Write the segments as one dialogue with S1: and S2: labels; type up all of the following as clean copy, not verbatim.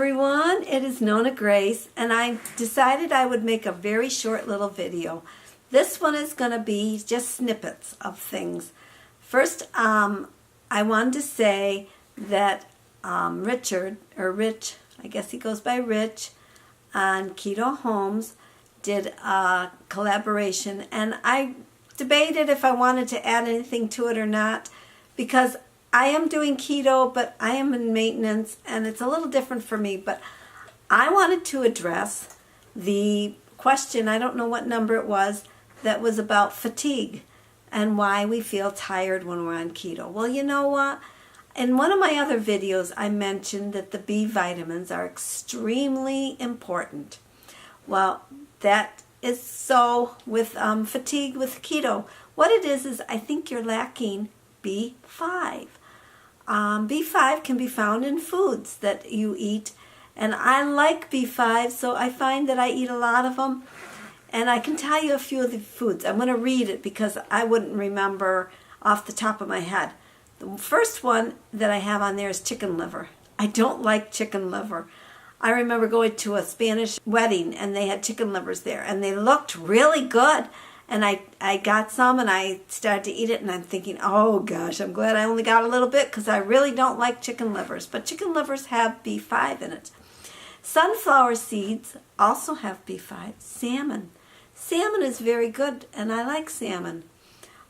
S1: everyone, it is NonnaGrace, and I decided I would make a very short little video. This one is going to be just snippets of things. First, I wanted to say that Richard, or Rich, I guess he goes by Rich, on Keto Homes did a collaboration, and I debated if I wanted to add anything to it or not, because I am doing keto, but I am in maintenance, and it's a little different for me. But I wanted to address the question, I don't know what number it was, that was about fatigue and why we feel tired when we're on keto. Well, you know what? In one of my other videos, I mentioned that the B vitamins are extremely important. Well, that is so with fatigue with keto. What it is I think you're lacking B5. B5 can be found in foods that you eat, and I like B5, so I find that I eat a lot of them, and I can tell you a few of the foods. I'm going to read it because I wouldn't remember off the top of my head. The first one that I have on there is chicken liver. I don't like chicken liver. I remember going to a Spanish wedding, and they had chicken livers there, and they looked really good. And I got some, and I started to eat it, and I'm thinking, oh gosh, I'm glad I only got a little bit, because I really don't like chicken livers. But chicken livers have B5 in it. Sunflower seeds also have B5. Salmon. Salmon is very good, and I like salmon.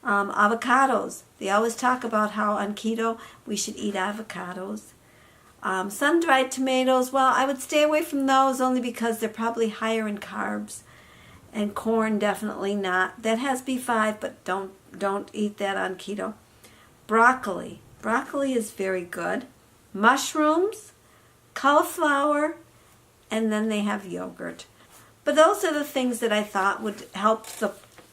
S1: Avocados. They always talk about how on keto we should eat avocados. Sun-dried tomatoes, well, I would stay away from those only because they're probably higher in carbs. And corn, definitely not. That has B5, but don't eat that on keto. Broccoli. Broccoli is very good. Mushrooms, cauliflower, and then they have yogurt. But those are the things that I thought would help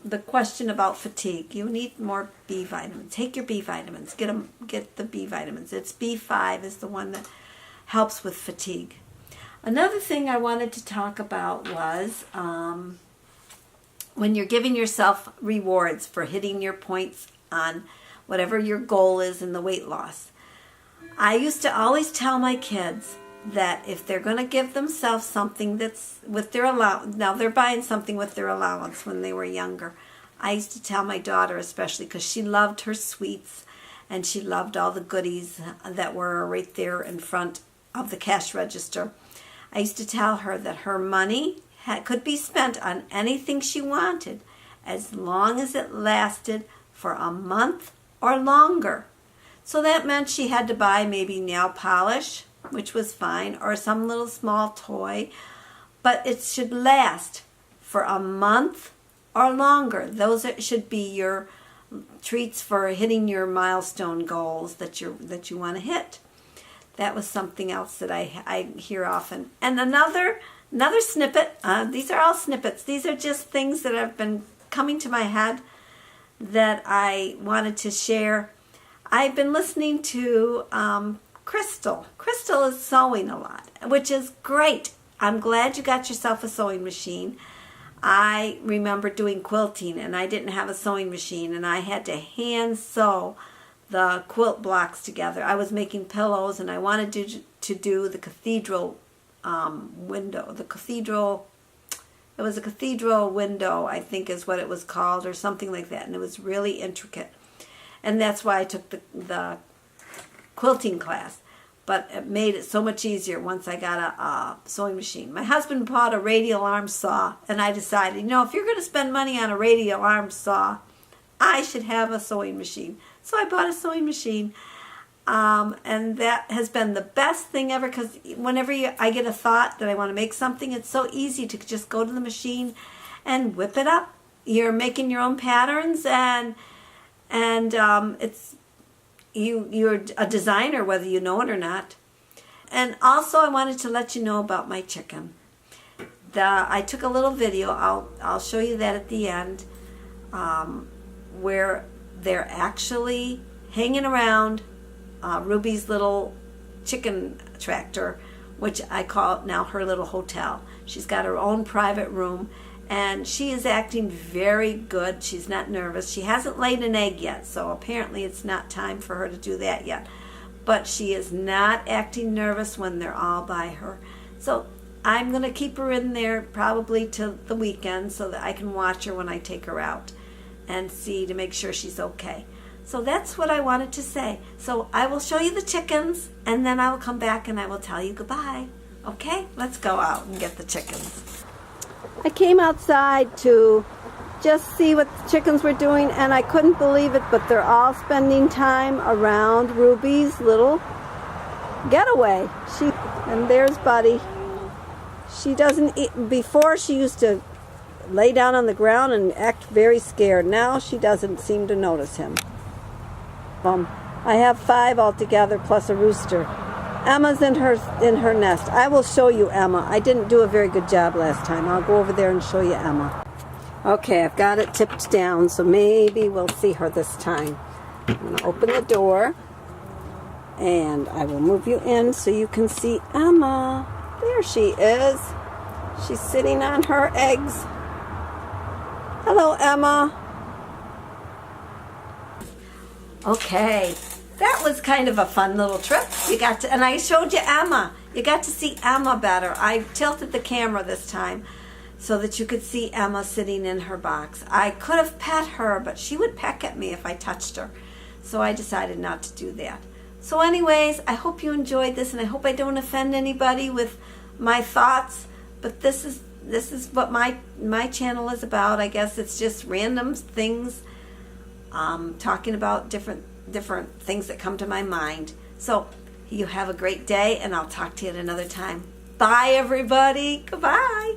S1: the question about fatigue. You need more B vitamins. Take your B vitamins. Get the B vitamins. It's B5 is the one that helps with fatigue. Another thing I wanted to talk about was when you're giving yourself rewards for hitting your points on whatever your goal is in the weight loss. I used to always tell my kids that if they're going to give themselves something that's with their allowance, now they're buying something with their allowance when they were younger. I used to tell my daughter especially, because she loved her sweets and she loved all the goodies that were right there in front of the cash register. I used to tell her that her money could be spent on anything she wanted as long as it lasted for a month or longer. So that meant she had to buy maybe nail polish, which was fine, or some little small toy, but it should last for a month or longer. Those should be your treats for hitting your milestone goals that you want to hit. That was something else that I hear often. And another snippet, these are all snippets. These are just things that have been coming to my head that I wanted to share. I've been listening to Crystal. Crystal is sewing a lot, which is great. I'm glad you got yourself a sewing machine. I remember doing quilting, and I didn't have a sewing machine, and I had to hand sew the quilt blocks together. I was making pillows, and I wanted to do the cathedral window. It was a cathedral window, I think is what it was called, or something like that, and it was really intricate. And that's why I took the quilting class. But it made it so much easier once I got a sewing machine. My husband bought a radial arm saw, and I decided, if you're going to spend money on a radial arm saw, I should have a sewing machine. So I bought a sewing machine, and that has been the best thing ever, because whenever I get a thought that I want to make something, it's so easy to just go to the machine and whip it up. You're making your own patterns, and you're a designer whether you know it or not. And also I wanted to let you know about my chicken. I took a little video, I'll show you that at the end, where they're actually hanging around Ruby's little chicken tractor, which I call now her little hotel. She's got her own private room, and she is acting very good. She's not nervous. She hasn't laid an egg yet, so apparently it's not time for her to do that yet. but she is not acting nervous when they're all by her. So I'm going to keep her in there probably till the weekend so that I can watch her when I take her out and see to make sure she's okay. So that's what I wanted to say. So I will show you the chickens, and then I will come back and I will tell you goodbye. Okay? Let's go out and get the chickens. I came outside to just see what the chickens were doing, and I couldn't believe it, but they're all spending time around Ruby's little getaway. And there's Buddy. She doesn't eat. Before she used to lay down on the ground and act very scared. Now she doesn't seem to notice him. I have 5 altogether plus a rooster. Emma's in her nest. I will show you Emma. I didn't do a very good job last time. I'll go over there and show you Emma. Okay, I've got it tipped down, so maybe we'll see her this time. I'm going to open the door, and I will move you in so you can see Emma. There she is. She's sitting on her eggs. Hello, Emma. Okay, that was kind of a fun little trip. And I showed you Emma. You got to see Emma better. I tilted the camera this time so that you could see Emma sitting in her box. I could have pet her, but she would peck at me if I touched her. So I decided not to do that. So anyways, I hope you enjoyed this, and I hope I don't offend anybody with my thoughts. But this is what my channel is about. I guess it's just random things, talking about different things that come to my mind. So you have a great day, and I'll talk to you at another time. Bye, everybody. Goodbye.